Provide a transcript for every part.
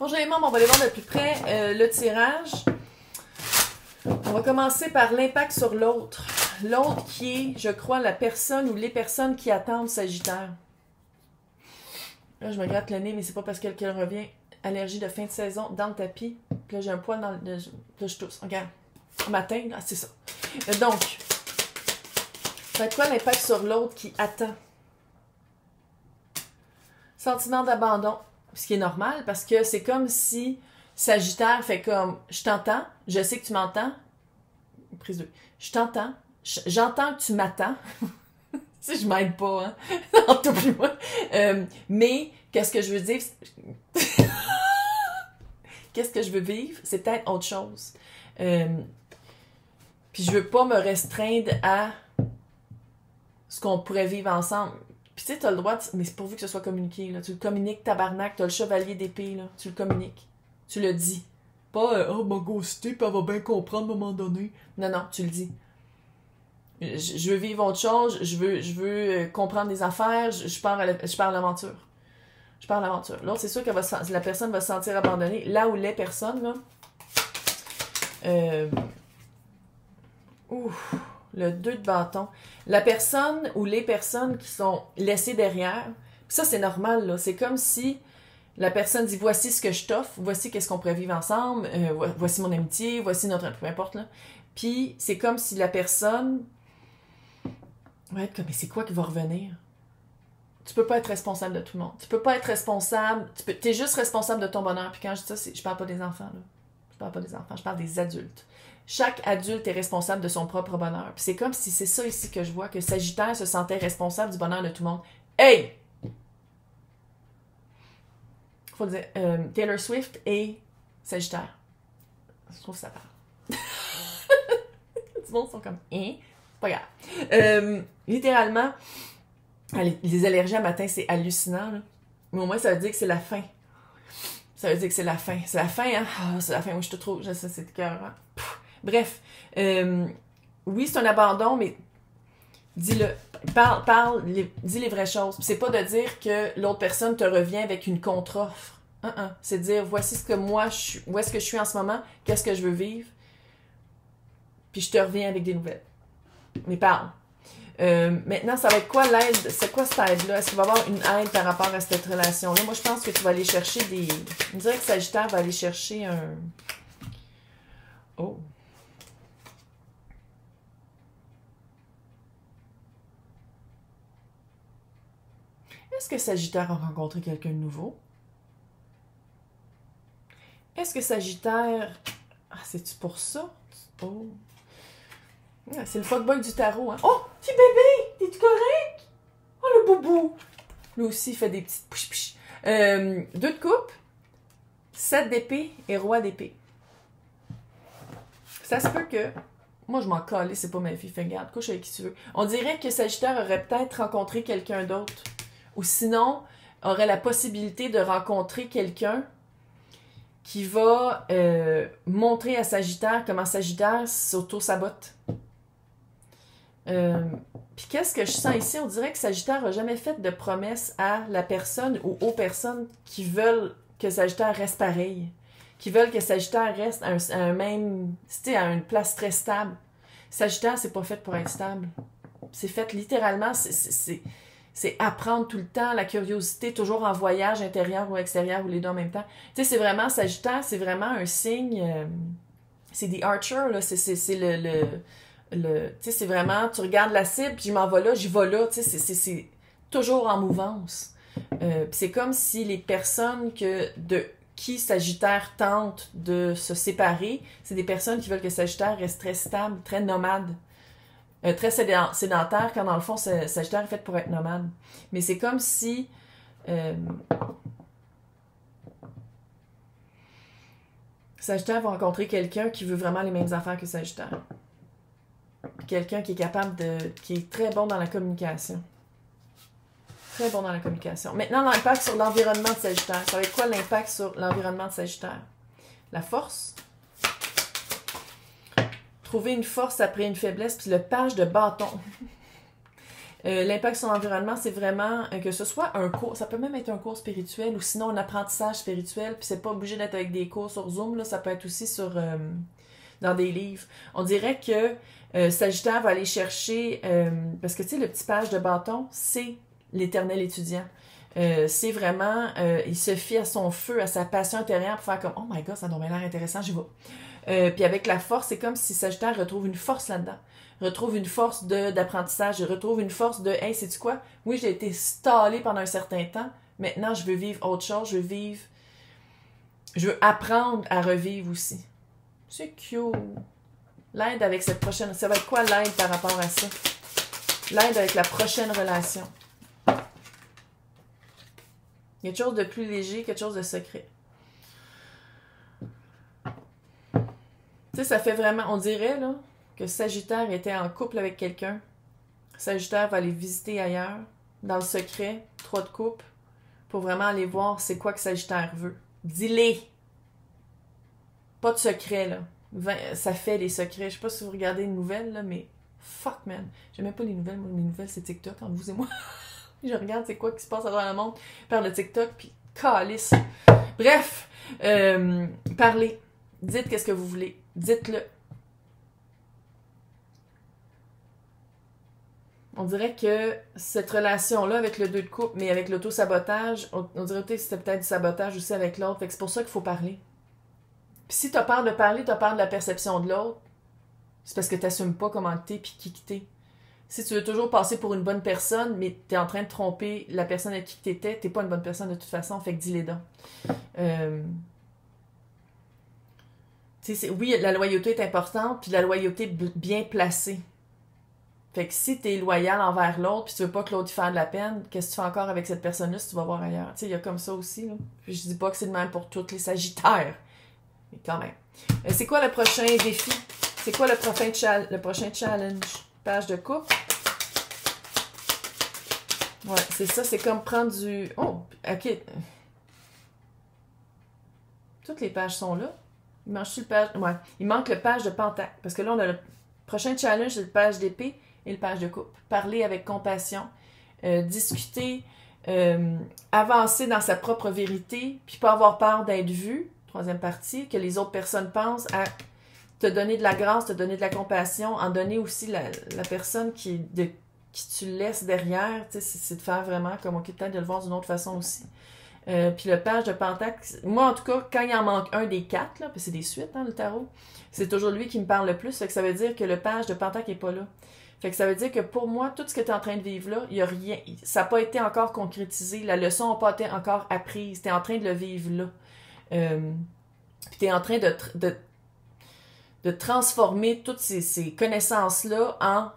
Bonjour les membres, on va aller voir de plus près le tirage. On va commencer par l'impact sur l'autre. L'autre qui est, je crois, la personne ou les personnes qui attendent Sagittaire. Là, je me gratte le nez, mais c'est pas parce qu'elle revient. Allergie de fin de saison dans le tapis. Puis là, j'ai un poil dans le... Là, je tousse. Regarde. Matin, là, c'est ça. Donc, ça va être quoi l'impact sur l'autre qui attend? Sentiment d'abandon. Ce qui est normal, parce que c'est comme si Sagittaire fait comme, je t'entends, je sais que tu m'entends. Prise 2. Je t'entends, j'entends que tu m'attends. Si je m'aide pas, hein. Non, tout plus moi. Mais, qu'est-ce que je veux dire? Qu'est-ce que je veux vivre? C'est peut-être autre chose. Puis je veux pas me restreindre à ce qu'on pourrait vivre ensemble. Puis tu sais, t'as le droit, mais c'est pourvu que ce soit communiqué, là. Tu le communiques, tabarnak, t'as le chevalier d'épée, là. Tu le communiques. Tu le dis. Pas, oh, m'a ghosté, puis elle va bien comprendre à un moment donné. Non, non, tu le dis. Je veux vivre autre chose, je veux comprendre des affaires, je pars à l'aventure. Je pars à l'aventure. L'autre, c'est sûr que la personne va se sentir abandonnée. Là où les personnes, là... Ouf, le 2 de bâton. La personne ou les personnes qui sont laissées derrière, ça, c'est normal, là. C'est comme si la personne dit, voici ce que je t'offre, voici qu'est-ce qu'on pourrait vivre ensemble, voici mon amitié, voici notre... Peu importe, là. Puis, c'est comme si la personne... Ouais, mais c'est quoi qui va revenir? Tu peux pas être responsable de tout le monde. Tu peux pas être responsable... T'es juste responsable de ton bonheur. Puis quand je dis ça, je parle pas des enfants, là. Je parle pas des enfants, je parle des adultes. Chaque adulte est responsable de son propre bonheur. Puis c'est comme si c'est ça ici que je vois, que Sagittaire se sentait responsable du bonheur de tout le monde. Hey! Faut dire, Taylor Swift et Sagittaire. Je trouve que ça parle. Tout le monde sont comme, hein? C'est pas grave. Littéralement, les allergies à matin, c'est hallucinant, là. Mais au moins, ça veut dire que c'est la fin. Ça veut dire que c'est la fin. C'est la fin, hein? Ah, c'est la fin où je te trouve. Je sais, c'est écœurant. Bref. Oui, c'est un abandon, mais dis-le. Dis les vraies choses. C'est pas de dire que l'autre personne te revient avec une contre-offre. C'est de dire, voici ce que moi, où est-ce que je suis en ce moment, qu'est-ce que je veux vivre, puis je te reviens avec des nouvelles. Mais parle. Maintenant, ça va être quoi l'aide? C'est quoi cette aide-là? Est-ce qu'il va y avoir une aide par rapport à cette relation-là? Moi, je pense que tu vas aller chercher des... On dirait que Sagittaire va aller chercher un... Oh! Est-ce que Sagittaire a rencontré quelqu'un de nouveau? Est-ce que Sagittaire... Ah, c'est-tu pour ça? Oh! Ah, c'est le fuckboy du tarot, hein? Oh! Petit bébé! T'es-tu correct? Oh, le boubou! Lui aussi, il fait des petites pouches. 2 de coupe, 7 d'épée et roi d'épée. Ça se peut que... Moi, je m'en calais, c'est pas ma fille. Fais garde, couche avec qui tu veux. On dirait que Sagittaire aurait peut-être rencontré quelqu'un d'autre. Ou sinon, aurait la possibilité de rencontrer quelqu'un qui va montrer à Sagittaire comment Sagittaire s'auto-sabote. Puis qu'est-ce que je sens ici? On dirait que Sagittaire n'a jamais fait de promesse à la personne ou aux personnes qui veulent que Sagittaire reste pareil. Qui veulent que Sagittaire reste à un même... Tu sais, à une place très stable. Sagittaire, c'est pas fait pour être stable. C'est fait littéralement... C'est apprendre tout le temps, la curiosité, toujours en voyage intérieur ou extérieur ou les deux en même temps. Tu sais, c'est vraiment, Sagittaire, c'est vraiment un signe, c'est des archers, là, c'est tu sais, c'est vraiment, tu regardes la cible, puis je m'en vais là, j'y vais là, tu sais, c'est toujours en mouvance. C'est comme si les personnes de qui Sagittaire tente de se séparer, c'est des personnes qui veulent que Sagittaire reste très stable, très nomade. Très sédentaire, quand dans le fond, Sagittaire est fait pour être nomade. Mais c'est comme si... Sagittaire va rencontrer quelqu'un qui veut vraiment les mêmes affaires que Sagittaire. Quelqu'un qui est capable de... qui est très bon dans la communication. Très bon dans la communication. Maintenant, l'impact sur l'environnement de Sagittaire. Ça va être quoi l'impact sur l'environnement de Sagittaire? La force. Trouver une force après une faiblesse, puis le page de bâton. L'impact sur l'environnement, c'est vraiment que ce soit un cours, ça peut même être un cours spirituel ou sinon un apprentissage spirituel, puis c'est pas obligé d'être avec des cours sur Zoom, là, ça peut être aussi sur dans des livres. On dirait que Sagittaire va aller chercher, parce que tu sais, le petit page de bâton, c'est l'éternel étudiant. C'est vraiment, il se fie à son feu, à sa passion intérieure pour faire comme, oh my god, ça a l'air intéressant, j'y vais. Puis avec la force, c'est comme si Sagittaire retrouve une force là-dedans. Retrouve une force d'apprentissage, retrouve une force de, hey, sais-tu quoi? Oui, j'ai été stallée pendant un certain temps. Maintenant, je veux vivre autre chose. Je veux apprendre à revivre aussi. C'est cute. L'aide avec cette prochaine... Ça va être quoi l'aide par rapport à ça? L'aide avec la prochaine relation. Quelque chose de plus léger, quelque chose de secret. Tu sais, ça fait vraiment... On dirait, là, que Sagittaire était en couple avec quelqu'un. Sagittaire va aller visiter ailleurs, dans le secret, 3 de coupe, pour vraiment aller voir c'est quoi que Sagittaire veut. Dis-les! Pas de secret, là. Ça fait les secrets. Je sais pas si vous regardez les nouvelles, là, mais fuck, man. J'aime même pas les nouvelles. Moi, mes nouvelles, c'est TikTok, entre vous et moi. Je regarde c'est quoi qui se passe à travers le monde par le TikTok, puis calisse. Bref, parlez. Dites qu'est-ce que vous voulez. Dites-le. On dirait que cette relation-là avec le 2 de coupe, mais avec l'auto-sabotage, on dirait que c'était peut-être du sabotage aussi avec l'autre. Fait que c'est pour ça qu'il faut parler. Puis si t'as peur de parler, t'as peur de la perception de l'autre, c'est parce que t'assumes pas comment t'es puis qui t'es. Si tu veux toujours passer pour une bonne personne, mais t'es en train de tromper la personne avec qui t'étais, t'es pas une bonne personne de toute façon, fait que dis-les donc. Oui, la loyauté est importante, puis la loyauté bien placée. Fait que si t'es loyal envers l'autre, puis tu veux pas que l'autre y fasse de la peine, qu'est-ce que tu fais encore avec cette personne-là si tu vas voir ailleurs? Tu sais, il y a comme ça aussi, là. Puis je dis pas que c'est le même pour tous les Sagittaires, mais quand même. C'est quoi le prochain défi? C'est quoi le prochain challenge? Page de coupe. Ouais, c'est ça, c'est comme prendre du... Oh, ok. Toutes les pages sont là. Il manque le page... Ouais, il manque le page de pentacle. Parce que là, on a le prochain challenge, c'est le page d'épée et le page de coupe. Parler avec compassion, discuter, avancer dans sa propre vérité, puis pas avoir peur d'être vu. Troisième partie, que les autres personnes pensent à te donner de la grâce, te donner de la compassion, en donner aussi la personne qui tu laisses derrière, c'est de faire vraiment comme, ok, peut-être de le voir d'une autre façon aussi. Puis le page de pentacle, moi en tout cas, quand il en manque un des 4, là, puis c'est des suites, hein, le tarot, c'est toujours lui qui me parle le plus, fait que ça veut dire que le page de pentacle n'est pas là. Fait que ça veut dire que pour moi, tout ce que tu es en train de vivre là, il y a rien, ça n'a pas été encore concrétisé, la leçon n'a pas été encore apprise, tu es en train de le vivre là. Puis tu es en train de transformer toutes ces connaissances-là en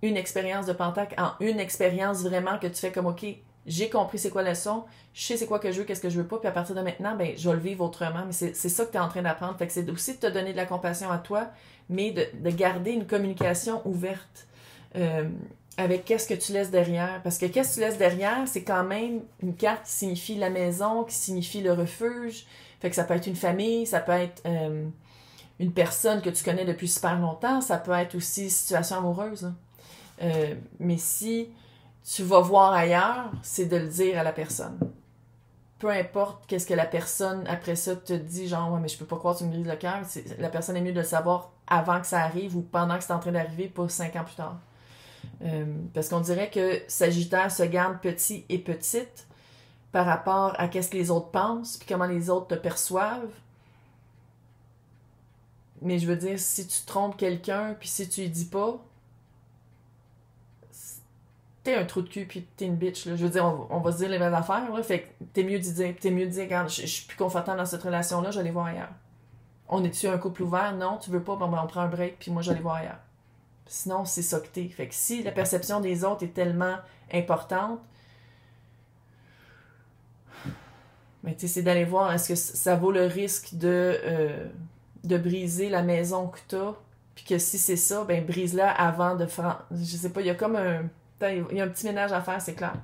une expérience de pentacle, en une expérience vraiment que tu fais comme, ok, j'ai compris c'est quoi la leçon, je sais c'est quoi que je veux, qu'est-ce que je veux pas, puis à partir de maintenant, ben, je vais le vivre autrement, mais c'est ça que tu es en train d'apprendre. Fait que c'est aussi de te donner de la compassion à toi, mais de garder une communication ouverte avec qu'est-ce que tu laisses derrière. Parce que qu'est-ce que tu laisses derrière, c'est quand même une carte qui signifie la maison, qui signifie le refuge. Fait que ça peut être une famille, ça peut être une personne que tu connais depuis super longtemps, ça peut être aussi situation amoureuse. Mais si tu vas voir ailleurs, c'est de le dire à la personne. Peu importe qu'est-ce que la personne, après ça, te dit, genre, ouais, mais je peux pas croire que tu me brises le cœur. La personne est mieux de le savoir avant que ça arrive ou pendant que c'est en train d'arriver, pas 5 ans plus tard. Parce qu'on dirait que Sagittaire se garde petit et petite par rapport à qu'est-ce que les autres pensent puis comment les autres te perçoivent. Mais je veux dire, si tu trompes quelqu'un puis si tu lui dis pas, t'es un trou de cul puis t'es une bitch, là. Je veux dire, on va se dire les vraies affaires, là. Fait que t'es mieux de dire, regarde, je suis plus confortable dans cette relation-là, je vais aller voir ailleurs. On est-tu un couple ouvert? Non, tu veux pas, ben on prend un break puis moi je vais aller voir ailleurs. Sinon, c'est ça que t'es. Fait que si la perception des autres est tellement importante, ben, tu sais, c'est d'aller voir est-ce que ça vaut le risque de briser la maison que t'as, puis que si c'est ça, ben brise-la avant de faire... Je sais pas, il y a comme un... Il y a un petit ménage à faire, c'est clair.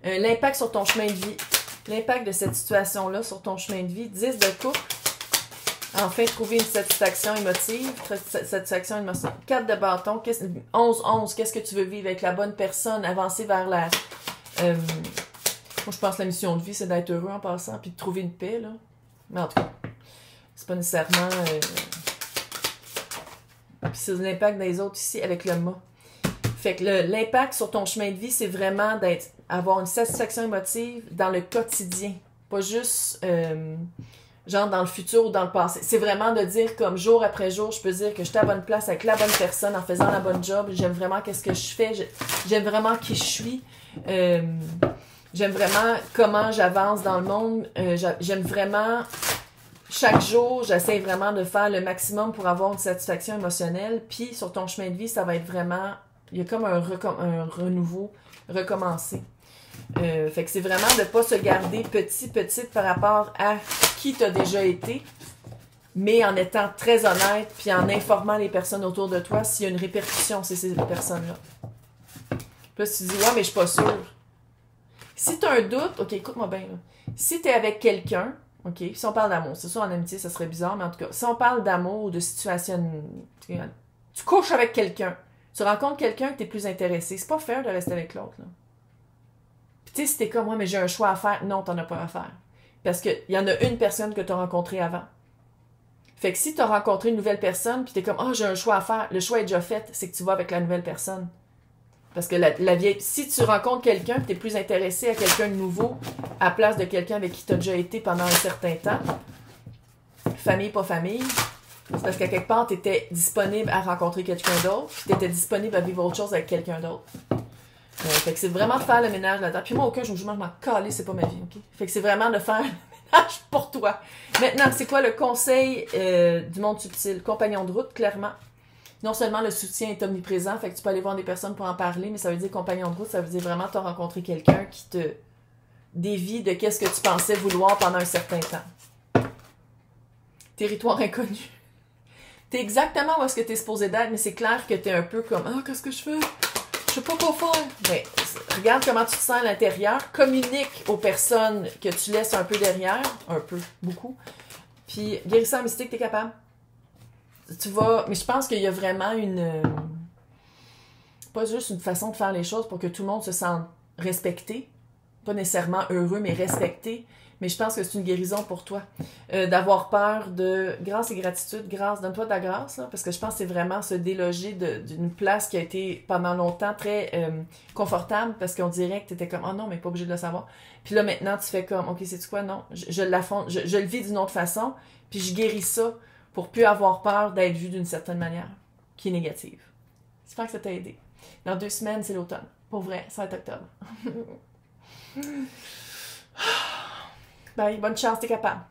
L'impact sur ton chemin de vie. L'impact de cette situation-là sur ton chemin de vie. 10 de coupe. Enfin, trouver une satisfaction émotive. Satisfaction émotive. 4 de bâton. 11-11. Qu'est-ce que tu veux vivre avec la bonne personne? Avancer vers la... moi, je pense que la mission de vie, c'est d'être heureux en passant, puis de trouver une paix, là. Mais en tout cas, c'est pas nécessairement... Puis c'est l'impact des autres ici avec le mât. Fait que l'impact sur ton chemin de vie, c'est vraiment avoir une satisfaction émotive dans le quotidien. Pas juste, genre, dans le futur ou dans le passé. C'est vraiment de dire, comme jour après jour, je peux dire que j'étais à la bonne place avec la bonne personne en faisant la bonne job. J'aime vraiment qu'est-ce que je fais. J'aime vraiment qui je suis. J'aime vraiment comment j'avance dans le monde. J'aime vraiment... Chaque jour, j'essaie vraiment de faire le maximum pour avoir une satisfaction émotionnelle. Puis, sur ton chemin de vie, ça va être vraiment... Il y a comme un renouveau, recommencer. Fait que c'est vraiment de ne pas se garder petite par rapport à qui tu as déjà été, mais en étant très honnête, puis en informant les personnes autour de toi s'il y a une répercussion, c'est ces personnes-là. Puis là, si tu dis « Ouais, mais je suis pas sûre. » Si tu as un doute, OK, écoute-moi bien. Là. Si tu es avec quelqu'un, OK, si on parle d'amour, c'est sûr, en amitié, ça serait bizarre, mais en tout cas, si on parle d'amour ou de situation... Tu couches avec quelqu'un, tu rencontres quelqu'un que tu es plus intéressé, c'est pas fair de rester avec l'autre, là. Puis tu sais, si t'es comme moi, mais j'ai un choix à faire, non, t'en as pas à faire. Parce qu'il y en a une personne que tu as rencontrée avant. Fait que si tu as rencontré une nouvelle personne, puis t'es comme, j'ai un choix à faire, le choix est déjà fait, c'est que tu vas avec la nouvelle personne. Parce que la vieille... Si tu rencontres quelqu'un, tu es plus intéressé à quelqu'un de nouveau, à la place de quelqu'un avec qui tu as déjà été pendant un certain temps, famille, pas famille, c'est parce qu'à quelque part, tu étais disponible à rencontrer quelqu'un d'autre, puis tu étais disponible à vivre autre chose avec quelqu'un d'autre. Fait que c'est vraiment de faire le ménage là-dedans. Puis moi, aucun jugement, je m'en calais, c'est pas ma vie, OK? Fait que c'est vraiment de faire le ménage pour toi. Maintenant, c'est quoi le conseil du monde subtil? Compagnon de route, clairement. Non seulement le soutien est omniprésent, fait que tu peux aller voir des personnes pour en parler, mais ça veut dire compagnon de route, ça veut dire vraiment tu as rencontré quelqu'un qui te dévie de qu'est-ce que tu pensais vouloir pendant un certain temps. Territoire inconnu. T'es exactement où est-ce que t'es supposé d'être, mais c'est clair que t'es un peu comme « Ah, qu'est-ce que je fais? Je sais pas quoi faire. » Mais regarde comment tu te sens à l'intérieur, communique aux personnes que tu laisses un peu derrière, un peu, beaucoup, puis guérisseur mystique, t'es capable. Tu vas... Mais je pense qu'il y a vraiment pas juste une façon de faire les choses pour que tout le monde se sente respecté. Pas nécessairement heureux, mais respecté. Mais je pense que c'est une guérison pour toi. D'avoir peur de grâce et gratitude. Grâce, donne-toi de la grâce, là, parce que je pense que c'est vraiment se déloger d'une place qui a été pendant longtemps très confortable, parce qu'on dirait que tu étais comme « Oh non, mais pas obligé de le savoir. » Puis là, maintenant, tu fais comme « OK, c'est quoi? Non, je le vis d'une autre façon, puis je guéris ça pour plus avoir peur d'être vu d'une certaine manière qui est négative. » J'espère que ça t'a aidé. Dans 2 semaines, c'est l'automne. Pour vrai, ça va être octobre. Bye, bonne chance, t'es capable.